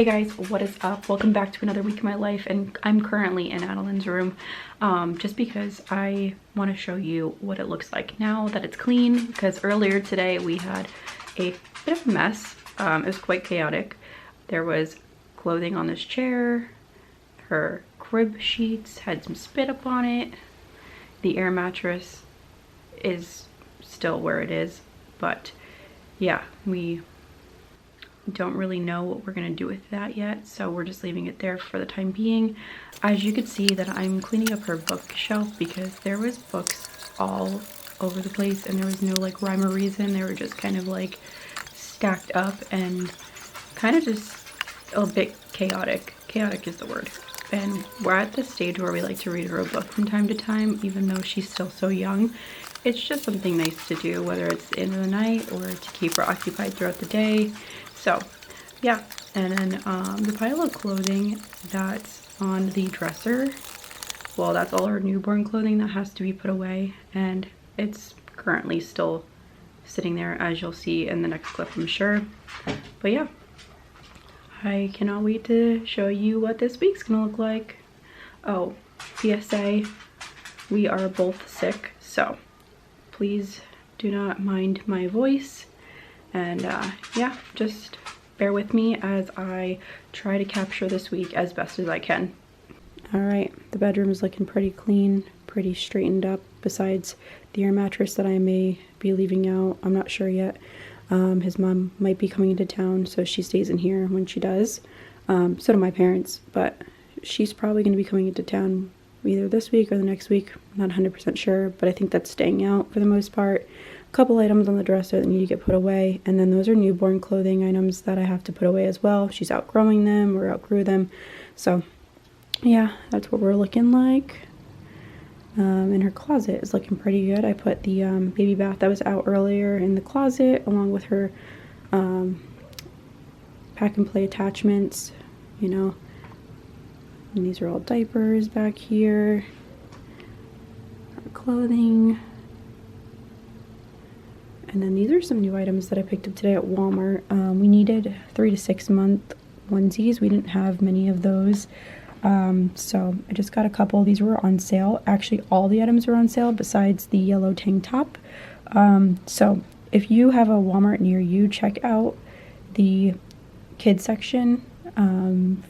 Hey guys, what is up? Welcome back to another week of my life, and I'm currently in Adeline's room just because I want to show you what it looks like now that it's clean, because earlier today we had a bit of a mess. It was quite chaotic. There was clothing on this chair, her crib sheets had some spit up on it, the air mattress is still where it is, but yeah, we don't really know what we're gonna do with that yet, so we're just leaving it there for the time being. As you could see that I'm cleaning up her bookshelf because there was books all over the place and there was no like rhyme or reason. They were just kind of like stacked up and kind of just a bit chaotic. Chaotic is the word. And we're at the stage where we like to read her a book from time to time, even though she's still so young. It's just something nice to do, whether it's the end of the night or to keep her occupied throughout the day. So yeah, and then the pile of clothing that's on the dresser, well, that's all her newborn clothing that has to be put away, and it's currently still sitting there, as you'll see in the next clip, I'm sure. But yeah, I cannot wait to show you what this week's gonna look like. Oh, PSA, we are both sick, so please do not mind my voice. And yeah, just bear with me as I try to capture this week as best as I can. All right, the bedroom is looking pretty clean, pretty straightened up, besides the air mattress that I may be leaving out. I'm not sure yet. His mom might be coming into town, so she stays in here when she does. So do my parents, but she's probably going to be coming into town either this week or the next week. I'm not 100% sure, but I think that's staying out for the most part. Couple items on the dresser that need to get put away, and then those are newborn clothing items that I have to put away as well. She's outgrowing them or outgrew them, so yeah, that's what we're looking like. And her closet is looking pretty good. I put the baby bath that was out earlier in the closet along with her pack and play attachments, you know, and these are all diapers back here, her clothing. And then these are some new items that I picked up today at Walmart. We needed 3 to 6 month onesies. We didn't have many of those. So I just got a couple. These were on sale. Actually, all the items were on sale besides the yellow tank top. So if you have a Walmart near you, check out the kids section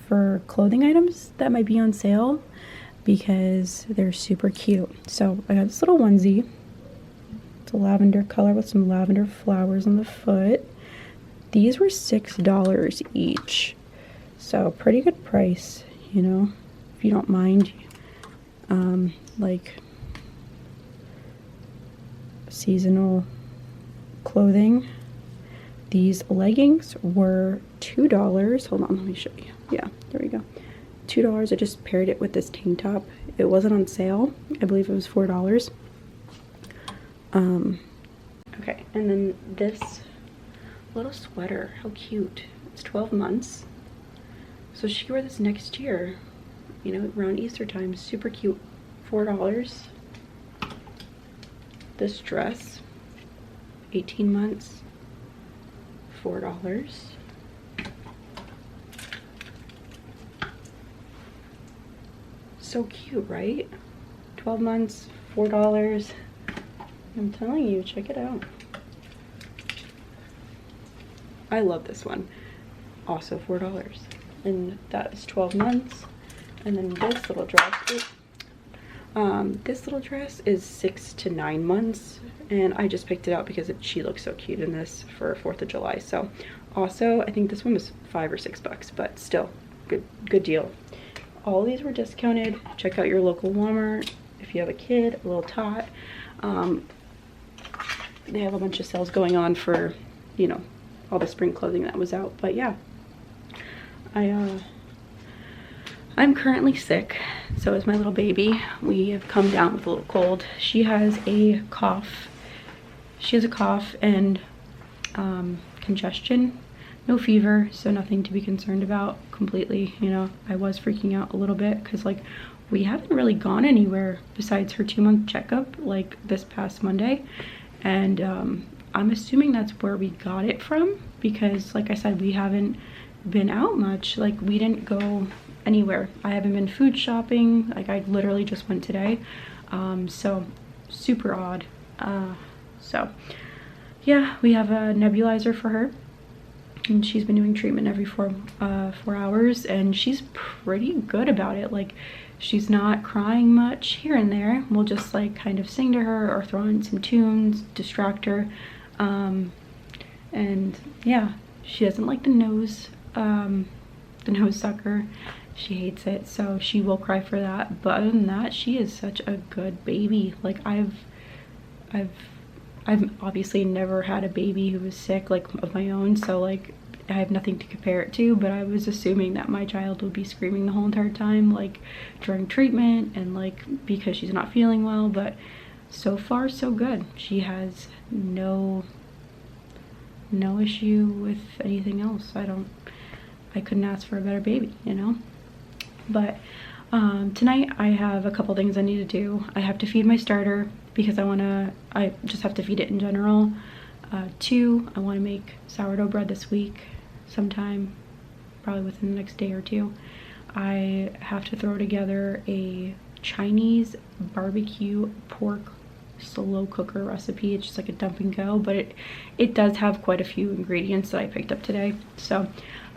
for clothing items that might be on sale because they're super cute. So I got this little onesie. A lavender color with some lavender flowers on the foot. These were $6 each, so pretty good price, you know, if you don't mind like seasonal clothing. These leggings were $2. Hold on, let me show you. Yeah, there we go, $2. I just paired it with this tank top. It wasn't on sale. I believe it was $4. Okay, and then this little sweater, how cute. It's 12 months. So she can wear this next year, you know, around Easter time. Super cute. $4. This dress, 18 months, $4. So cute, right? 12 months, $4. I'm telling you, check it out. I love this one. Also $4. And that is 12 months. And then this little dress is 6 to 9 months. And I just picked it out because she looks so cute in this for 4th of July. So also, I think this one was $5 or $6, but still, good deal. All these were discounted. Check out your local Walmart if you have a kid, a little tot. They have a bunch of sales going on for, you know, all the spring clothing that was out. But yeah, I'm currently sick. So is my little baby. We have come down with a little cold. She has a cough. She has a cough and congestion. No fever, so nothing to be concerned about completely. You know, I was freaking out a little bit because like we haven't really gone anywhere besides her 2-month checkup like this past Monday. And I'm assuming that's where we got it from because like I said, we haven't been out much. Like, we didn't go anywhere. I haven't been food shopping. Like, I literally just went today. So super odd. So yeah, we have a nebulizer for her, and she's been doing treatment every 4 hours, and she's pretty good about it. Like, she's not crying much. Here and there we'll just like kind of sing to her or throw in some tunes, distract her. And yeah, she doesn't like the nose sucker. She hates it, so she will cry for that. But other than that, she is such a good baby. Like, I've obviously never had a baby who was sick, like, of my own, so like I have nothing to compare it to, but I was assuming that my child would be screaming the whole entire time, like during treatment and like because she's not feeling well. But so far so good. She has no issue with anything else. I couldn't ask for a better baby, you know. But tonight I have a couple things I need to do. I have to feed my starter because I just have to feed it in general. 2, I want to make sourdough bread this week sometime, probably within the next day or 2. I have to throw together a Chinese barbecue pork slow cooker recipe. It's just like a dump and go, but it does have quite a few ingredients that I picked up today. So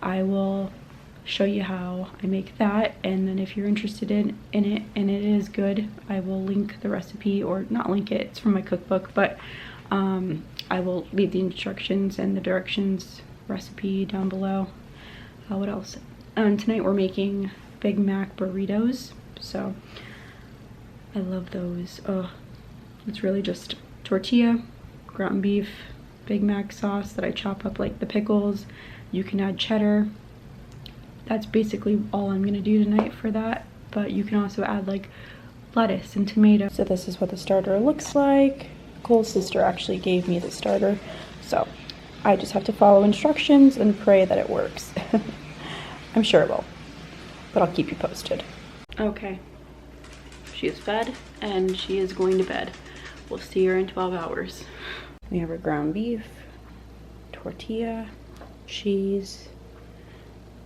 I will show you how I make that, and then if you're interested in it and it is good, I will link the recipe, or not link it, it's from my cookbook, but I will leave the instructions and the directions recipe down below. What else? Tonight we're making Big Mac burritos, so I love those. Oh, it's really just tortilla, ground beef, Big Mac sauce that I chop up like the pickles. You can add cheddar. That's basically all I'm gonna do tonight for that, but you can also add like lettuce and tomato. So this is what the starter looks like. Cole's sister actually gave me the starter, so I just have to follow instructions and pray that it works. I'm sure it will, but I'll keep you posted. Okay, she is fed and she is going to bed. We'll see her in 12 hours. We have our ground beef, tortilla, cheese,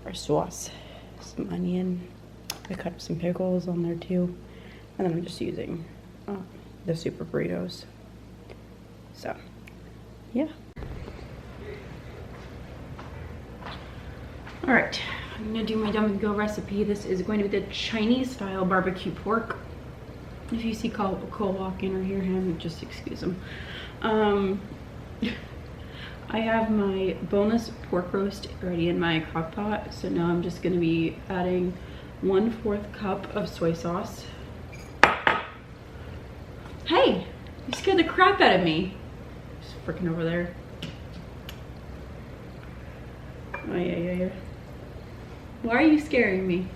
our sauce, some onion. I cut up some pickles on there too, and then I'm just using the super burritos. So yeah. All right, I'm gonna do my dump and go recipe. This is going to be the Chinese style barbecue pork. If you see Cole walk in or hear him, just excuse him. I have my boneless pork roast already in my crock pot, so now I'm just gonna be adding 1/4 cup of soy sauce. Hey, you scared the crap out of me. Just freaking over there. Oh yeah. Why are you scaring me?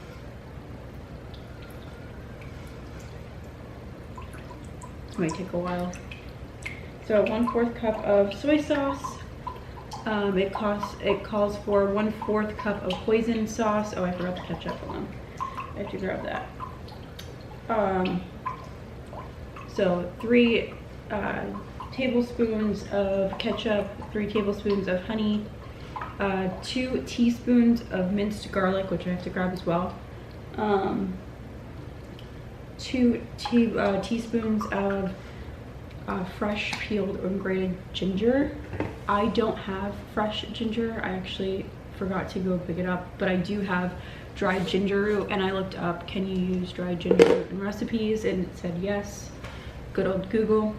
It might take a while. So 1/4 cup of soy sauce. It calls for 1/4 cup of hoisin sauce. Oh, I forgot the ketchup. Hold on. I have to grab that. So 3 tablespoons of ketchup, 3 tablespoons of honey, 2 teaspoons of minced garlic, which I have to grab as well. 2 teaspoons of fresh peeled or grated ginger. I don't have fresh ginger. I actually forgot to go pick it up, but I do have dried ginger root, and I looked up, can you use dried ginger root in recipes, and it said yes. Good old Google.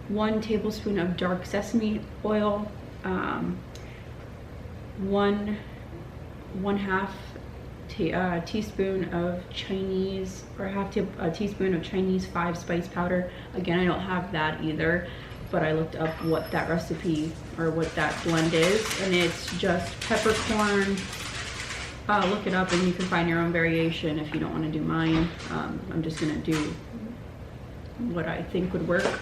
1 tablespoon of dark sesame oil, 1/2 teaspoon of Chinese, or a teaspoon of Chinese 5-spice powder. Again, I don't have that either, but I looked up what that recipe or what that blend is, and it's just peppercorn. Look it up and you can find your own variation if you don't want to do mine. I'm just gonna do what I think would work.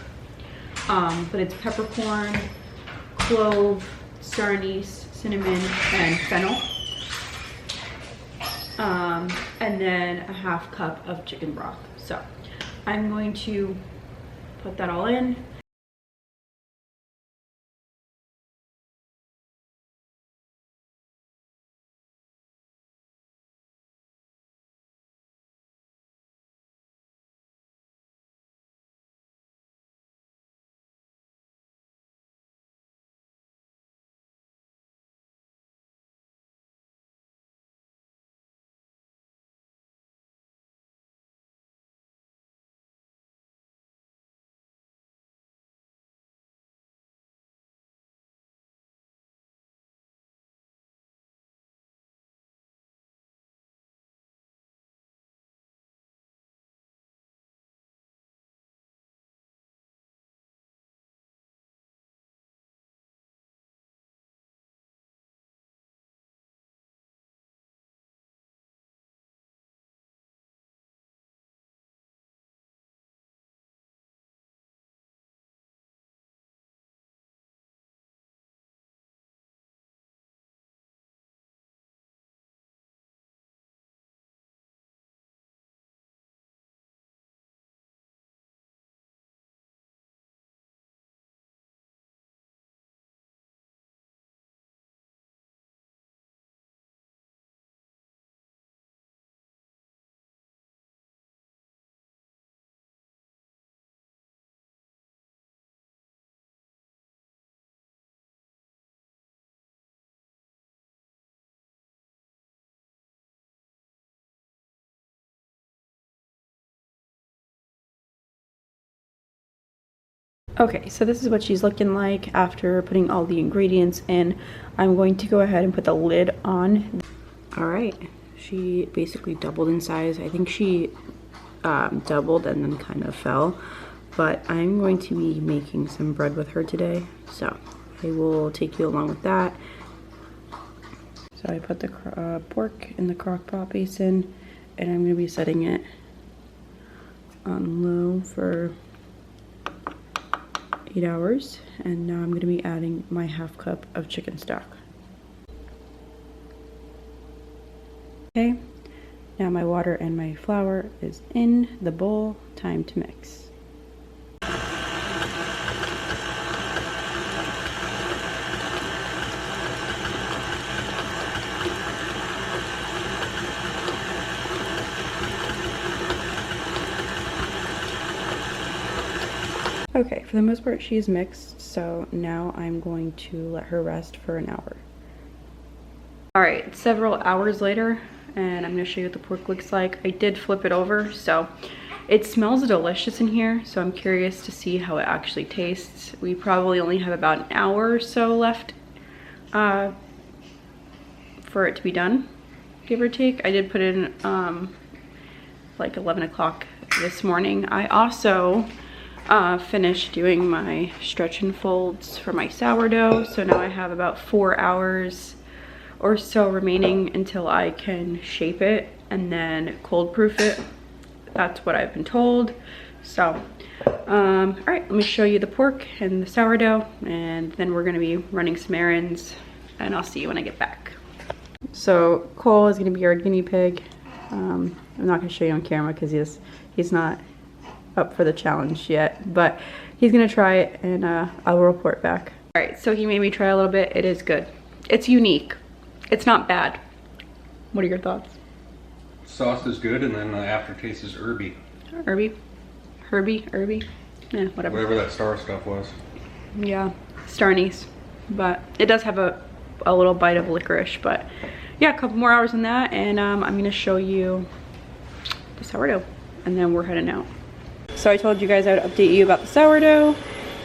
But it's peppercorn, clove, star anise, cinnamon, and fennel. And then a 1/2 cup of chicken broth. So I'm going to put that all in. Okay, so this is what she's looking like after putting all the ingredients in. I'm going to go ahead and put the lid on. All right, she basically doubled in size. I think she doubled and then kind of fell, but I'm going to be making some bread with her today, so I will take you along with that. So I put the pork in the crock pot basin, and I'm going to be setting it on low for 8 hours, and now I'm going to be adding my half cup of chicken stock. Okay, now my water and my flour is in the bowl. Time to mix. Okay, for the most part she's mixed, so now I'm going to let her rest for an hour. Alright, several hours later, and I'm going to show you what the pork looks like. I did flip it over, so it smells delicious in here, so I'm curious to see how it actually tastes. We probably only have about an hour or so left for it to be done, give or take. I did put in like 11 o'clock this morning. I also finished doing my stretch and folds for my sourdough, so now I have about 4 hours or so remaining until I can shape it and then cold proof it. That's what I've been told. So all right, let me show you the pork and the sourdough, and then we're gonna be running some errands, and I'll see you when I get back. So Cole is gonna be our guinea pig. I'm not gonna show you on camera because he's not up for the challenge yet, but he's gonna try it, and I'll report back. All right, so he made me try a little bit. It is good. It's unique. It's not bad. What are your thoughts? Sauce is good, and then the aftertaste is herby. Herby? Yeah, whatever. Whatever that star stuff was. Yeah, star anise. But it does have a little bite of licorice, but yeah, a couple more hours in that, and I'm gonna show you the sourdough, and then we're heading out. So I told you guys I would update you about the sourdough.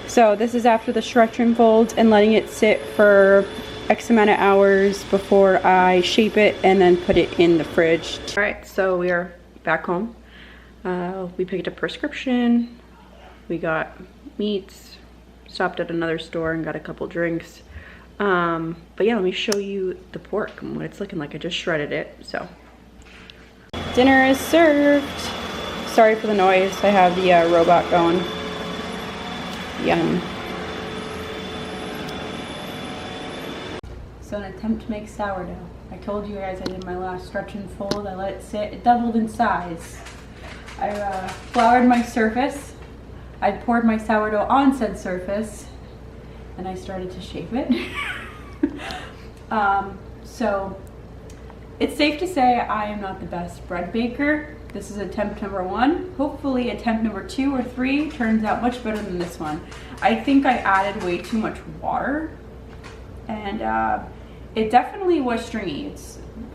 So this is after the stretch and folds and letting it sit for X amount of hours before I shape it and then put it in the fridge. All right, so we are back home. We picked a prescription. We got meats, stopped at another store and got a couple drinks. But yeah, let me show you the pork and what it's looking like. I just shredded it, so. Dinner is served. Sorry for the noise. I have the robot going. Yum. So an attempt to make sourdough. I told you guys I did my last stretch and fold. I let it sit. It doubled in size. I floured my surface. I poured my sourdough on said surface, and I started to shape it. So it's safe to say I am not the best bread baker. This is attempt number 1. Hopefully attempt number 2 or 3 turns out much better than this one. I think I added way too much water, and it definitely was stringy.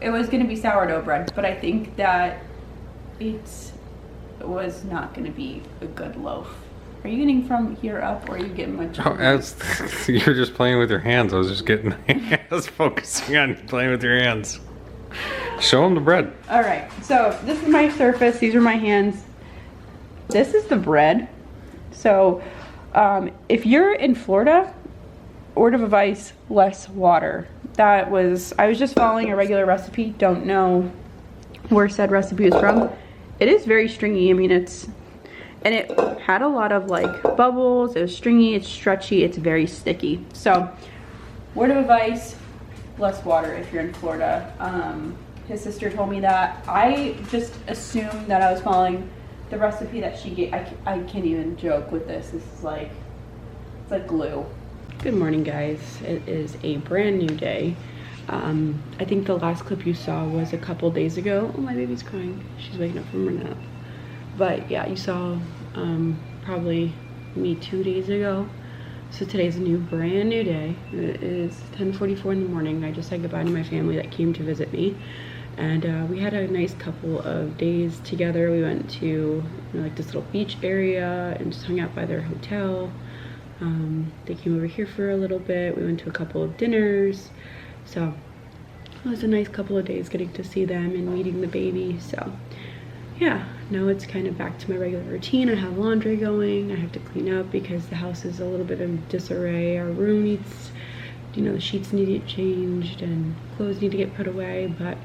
It was going to be sourdough bread, but I think that it was not going to be a good loaf. Are you getting from here up, or are you getting much? Oh, you're just playing with your hands. I was just getting, I was focusing on playing with your hands. Show them the bread. All right, so this is my surface. These are my hands. This is the bread. So if you're in Florida, word of advice, less water. I was just following a regular recipe. Don't know where said recipe is from. It is very stringy. I mean, and it had a lot of like bubbles. It was stringy, it's stretchy, it's very sticky. So word of advice, less water if you're in Florida. His sister told me that. I just assumed that I was following the recipe that she gave. I can't even joke with this. This is like, it's like glue. Good morning, guys. It is a brand new day. I think the last clip you saw was a couple days ago. Oh, my baby's crying. She's waking up from her nap. But yeah, you saw probably me 2 days ago. So today's a brand new day. It is 10:44 in the morning. I just said goodbye to my family that came to visit me. And we had a nice couple of days together. We went to like this little beach area and just hung out by their hotel. They came over here for a little bit. We went to a couple of dinners. So it was a nice couple of days getting to see them and meeting the baby. So yeah, now it's kind of back to my regular routine. I have laundry going. I have to clean up because the house is a little bit of disarray. Our room needs, you know, the sheets need to get changed and clothes need to get put away. But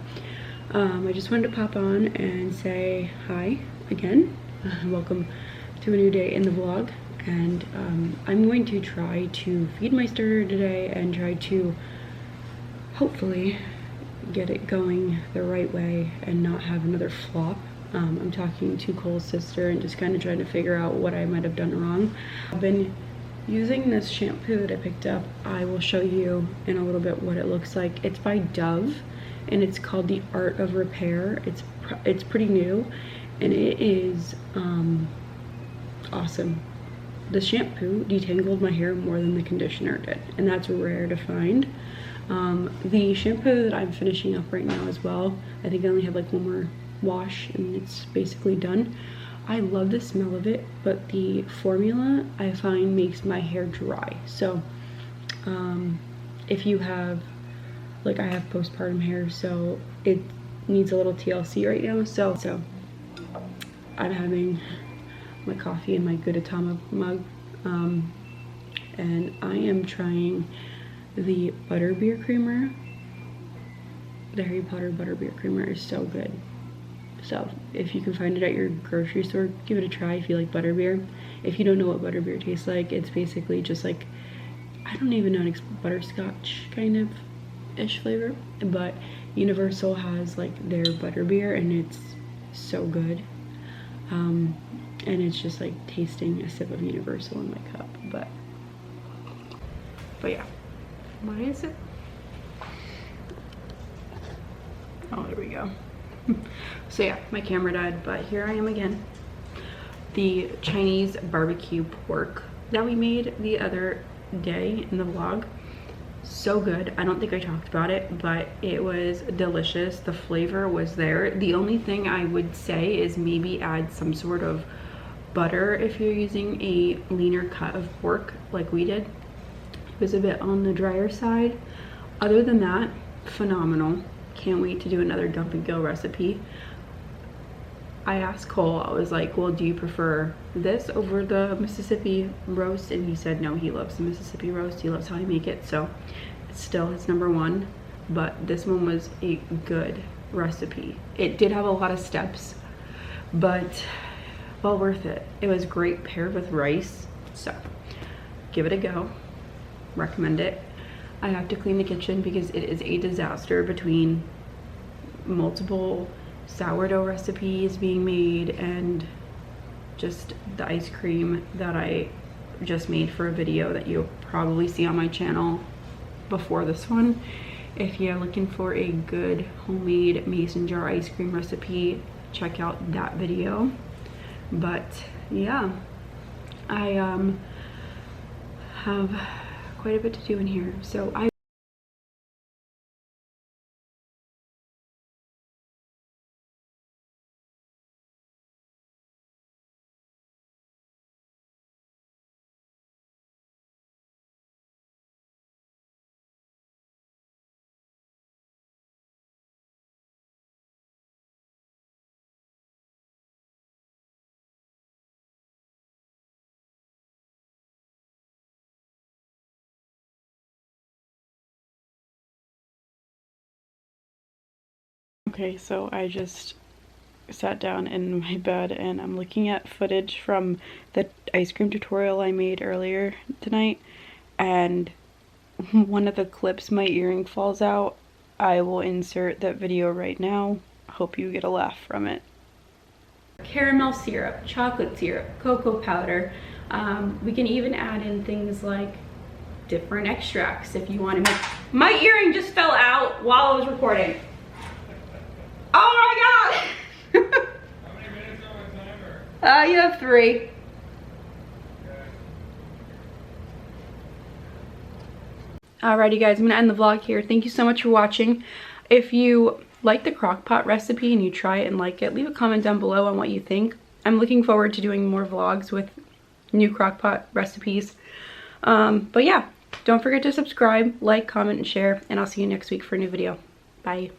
I just wanted to pop on and say hi again. Welcome to a new day in the vlog. And I'm going to try to feed my starter today and try to hopefully get it going the right way and not have another flop. I'm talking to Cole's sister and just kind of trying to figure out what I might have done wrong. I've been using this shampoo that I picked up. I will show you in a little bit what it looks like. It's by Dove and it's called The Art of Repair. It's pretty new and it is awesome. The shampoo detangled my hair more than the conditioner did, and that's rare to find. The shampoo that I'm finishing up right now as well, I think I only have like one more wash and it's basically done. I love the smell of it, but the formula I find makes my hair dry. So if you have, like, I have postpartum hair, so it needs a little TLC right now. So I'm having my coffee in my Gudetama mug, and I am trying the butterbeer creamer. The Harry Potter butterbeer creamer is so good. So if you can find it at your grocery store, give it a try if you like butterbeer. If you don't know what butterbeer tastes like, it's basically just like, I don't even know, it's butterscotch kind of ish flavor, but Universal has like their butterbeer and it's so good. And it's just like tasting a sip of Universal in my cup, but yeah. Why is it? Oh, there we go. So yeah, my camera died, but here I am again. The Chinese barbecue pork that we made the other day in the vlog, so good. I don't think I talked about it, but it was delicious. The flavor was there. The only thing I would say is maybe add some sort of butter if you're using a leaner cut of pork like we did. It was a bit on the drier side. Other than that, phenomenal. Can't wait to do another dump and go recipe. I asked Cole, I was like, well, do you prefer this over the Mississippi roast? And he said no, he loves the Mississippi roast. He loves how I make it, so it's still his #1. But this one was a good recipe. It did have a lot of steps, but well worth it. It was great paired with rice, so give it a go. Recommend it. I have to clean the kitchen because it is a disaster between multiple sourdough recipes being made and just the ice cream that I just made for a video that you'll probably see on my channel before this one. If you're looking for a good homemade mason jar ice cream recipe, check out that video. But yeah, I have quite a bit to do in here, so okay, so I just sat down in my bed and I'm looking at footage from the ice cream tutorial I made earlier tonight, and one of the clips, my earring falls out. I will insert that video right now. Hope you get a laugh from it. Caramel syrup, chocolate syrup, cocoa powder. We can even add in things like different extracts if you want to make. My earring just fell out while I was recording. Oh my god! How many minutes on my timer? You have 3. Okay. Alrighty guys, I'm gonna end the vlog here. Thank you so much for watching. If you like the crockpot recipe and you try it and like it, leave a comment down below on what you think. I'm looking forward to doing more vlogs with new crockpot recipes. But yeah, don't forget to subscribe, like, comment, and share, and I'll see you next week for a new video. Bye.